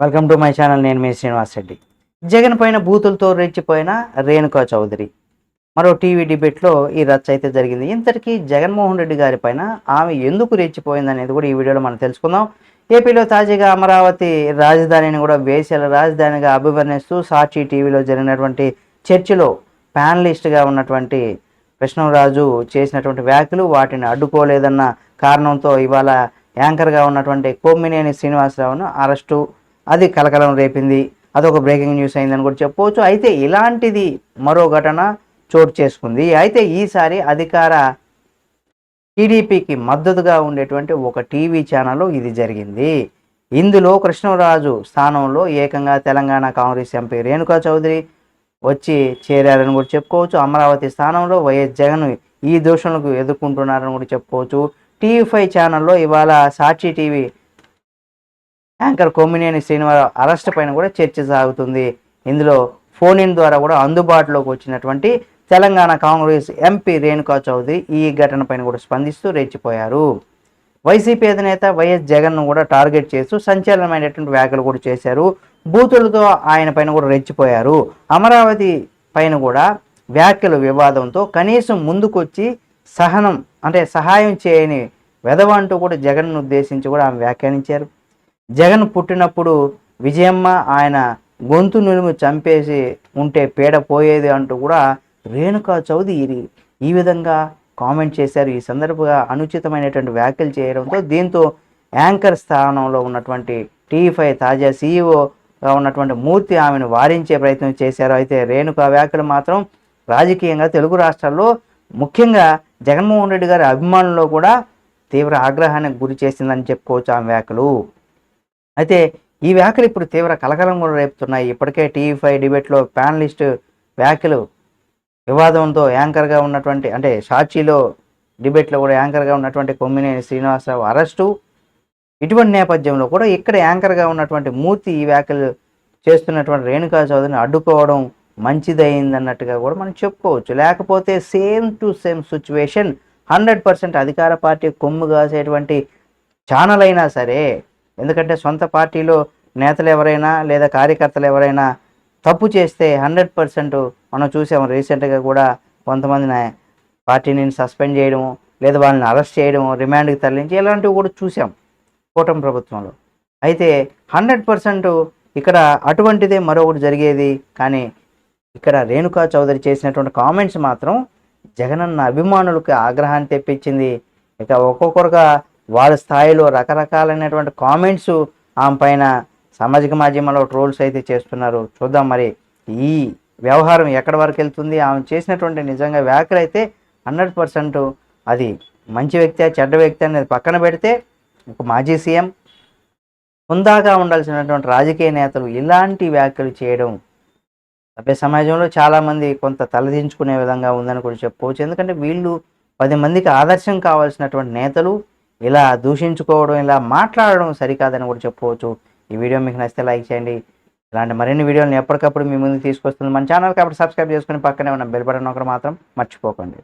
Welcome to my channel. నేను మీ శ్రీనివాస్ రెడ్డి. జగన్ పైన బూతులతో రెచ్చిపోయిన రేణుకా చౌదరి మరో టీవీ డిబేట్లో ఈ రచ్చ అయితే జరిగింది. ఇంతటికీ జగన్మోహన్ రెడ్డి గారి పైన ఆమె ఎందుకు రెచ్చిపోయింది అనేది కూడా ఈ వీడియోలో మనం తెలుసుకుందాం. ఏపీలో తాజాగా అమరావతి రాజధానిని కూడా వేశ్యల రాజధానిగా అభివర్ణిస్తూ సాక్షి టీవీలో జరిగినటువంటి చర్చలో ప్యానలిస్ట్గా ఉన్నటువంటి కృష్ణరాజు చేసినటువంటి వ్యాఖ్యలు వాటిని అడ్డుకోలేదన్న కారణంతో ఇవాళ యాంకర్గా ఉన్నటువంటి కొమ్మినేని శ్రీనివాసరావును అరెస్టు, అది కలకలం రేపింది. అదొక బ్రేకింగ్ న్యూస్ అయిందని కూడా చెప్పవచ్చు. అయితే ఇలాంటిది మరో ఘటన చోటు చేసుకుంది. అయితే ఈసారి అధికార టీడీపీకి మద్దతుగా ఉండేటువంటి ఒక టీవీ ఛానల్లో ఇది జరిగింది. ఇందులో కృష్ణరాజు స్థానంలో ఏకంగా తెలంగాణ కాంగ్రెస్ ఎంపీ రేణుకా చౌదరి వచ్చి చేరారని కూడా చెప్పుకోవచ్చు. అమరావతి స్థానంలో వైఎస్ జగన్ ఈ దోషణలకు ఎదుర్కొంటున్నారని కూడా చెప్పుకోవచ్చు. టీవీ5 ఛానల్లో ఇవాళ Sakshi TV anchor Kommineni Srinivasarao arrest పైన కూడా చర్చ సాగుతుంది. ఇందులో ఫోన్ ఇన్ ద్వారా కూడా అందుబాటులోకి వచ్చినటువంటి తెలంగాణ కాంగ్రెస్ ఎంపీ రేణుకా చౌదరి ఈ ఘటన పైన కూడా స్పందిస్తూ రెచ్చిపోయారు. వైసీపీ అధినేత వైఎస్ జగన్ను కూడా టార్గెట్ చేస్తూ సంచలనమైనటువంటి వ్యాఖ్యలు కూడా చేశారు. బూతులతో ఆయన పైన కూడా రెచ్చిపోయారు. అమరావతి పైన కూడా వ్యాఖ్యలు వివాదంతో కనీసం ముందుకొచ్చి సహాయం చేయని వెధవంటూ కూడా జగన్ను ఉద్దేశించి కూడా ఆమె వ్యాఖ్యానించారు. జగన్ పుట్టినప్పుడు విజయమ్మ ఆయన గొంతు నులిమి చంపేసి ఉంటే పీడ పోయేది అంటూ కూడా రేణుకా చౌదరి ఈ విధంగా కామెంట్ చేశారు. ఈ సందర్భంగా అనుచితమైనటువంటి వ్యాఖ్యలు చేయడంతో దీంతో యాంకర్ స్థానంలో ఉన్నటువంటి టీవీ5 తాజా సీఈఓగా ఉన్నటువంటి మూర్తి ఆమెను వారించే ప్రయత్నం చేశారు. అయితే రేణుకా వ్యాఖ్యలు మాత్రం రాజకీయంగా తెలుగు రాష్ట్రాల్లో ముఖ్యంగా జగన్మోహన్ రెడ్డి గారి అభిమానుల్లో కూడా తీవ్ర ఆగ్రహానికి గురి చేసిందని చెప్పుకోవచ్చు ఆమె వ్యాఖ్యలు. అయితే ఈ వ్యాఖ్యలు ఇప్పుడు తీవ్ర కలకలం కూడా రేపుతున్నాయి. ఇప్పటికే టీవీ5 డిబేట్లో ప్యానలిస్ట్ వ్యాఖ్యలు వివాదంతో యాంకర్గా ఉన్నటువంటి సాక్షిలో డిబేట్లో కూడా యాంకర్గా ఉన్నటువంటి కొమ్మినేని శ్రీనివాసరావు అరెస్టు, ఇటువంటి నేపథ్యంలో కూడా ఇక్కడ యాంకర్గా ఉన్నటువంటి మూర్తి ఈ వ్యాఖ్యలు చేస్తున్నటువంటి రేణుకా చౌదరిని అడ్డుకోవడం మంచిదైందన్నట్టుగా కూడా మనం చెప్పుకోవచ్చు. లేకపోతే సేమ్ టు సేమ్ సిచ్యువేషన్ 100% అధికార పార్టీ కొమ్ము కాసేటువంటి ఛానల్ అయినా సరే, ఎందుకంటే సొంత పార్టీలో నేతలు ఎవరైనా లేదా కార్యకర్తలు ఎవరైనా తప్పు చేస్తే 100% మనం చూసాము. రీసెంట్గా కూడా కొంతమందిని పార్టీని సస్పెండ్ చేయడం, లేదా వాళ్ళని అరెస్ట్ చేయడం, రిమాండ్కి తరలించి ఇలాంటివి కూడా చూసాం కూటమి ప్రభుత్వంలో. అయితే 100% ఇక్కడ అటువంటిదే మరొకటి జరిగేది. కానీ ఇక్కడ రేణుకా చౌదరి చేసినటువంటి కామెంట్స్ మాత్రం జగనన్న అభిమానులకు ఆగ్రహాన్ని తెప్పించింది. ఇక ఒక్కొక్కరుగా వారి స్థాయిలో రకరకాలైనటువంటి కామెంట్స్ ఆమె పైన సామాజిక మాధ్యమాల్లో ట్రోల్స్ అయితే చేస్తున్నారు. చూద్దాం మరి ఈ వ్యవహారం ఎక్కడి వరకు వెళ్తుంది. ఆమె చేసినటువంటి నిజంగా వ్యాఖ్యలు అయితే 100% అది మంచి వ్యక్తి చెడ్డ వ్యక్తి అనేది పక్కన పెడితే, ఒక మాజీ సీఎం, హుందాగా ఉండాల్సినటువంటి రాజకీయ నేతలు ఇలాంటి వ్యాఖ్యలు చేయడం సభ్య సమాజంలో చాలామంది కొంత తలదించుకునే విధంగా ఉందని కూడా చెప్పుకోవచ్చు. ఎందుకంటే వీళ్ళు 10 మందికి ఆదర్శం కావాల్సినటువంటి నేతలు ఇలా దూషించుకోవడం, ఇలా మాట్లాడడం సరికాదని కూడా చెప్పుకోవచ్చు. ఈ వీడియో మీకు నచ్చితే లైక్ చేయండి. ఇలాంటి మరిన్ని వీడియోలను ఎప్పటికప్పుడు మీ ముందుకు తీసుకొస్తుంది మన ఛానల్. కాబట్టి సబ్స్క్రైబ్ చేసుకుని పక్కనే ఉన్న బెల్ బటన్ ఒకటి మాత్రం మర్చిపోకండి.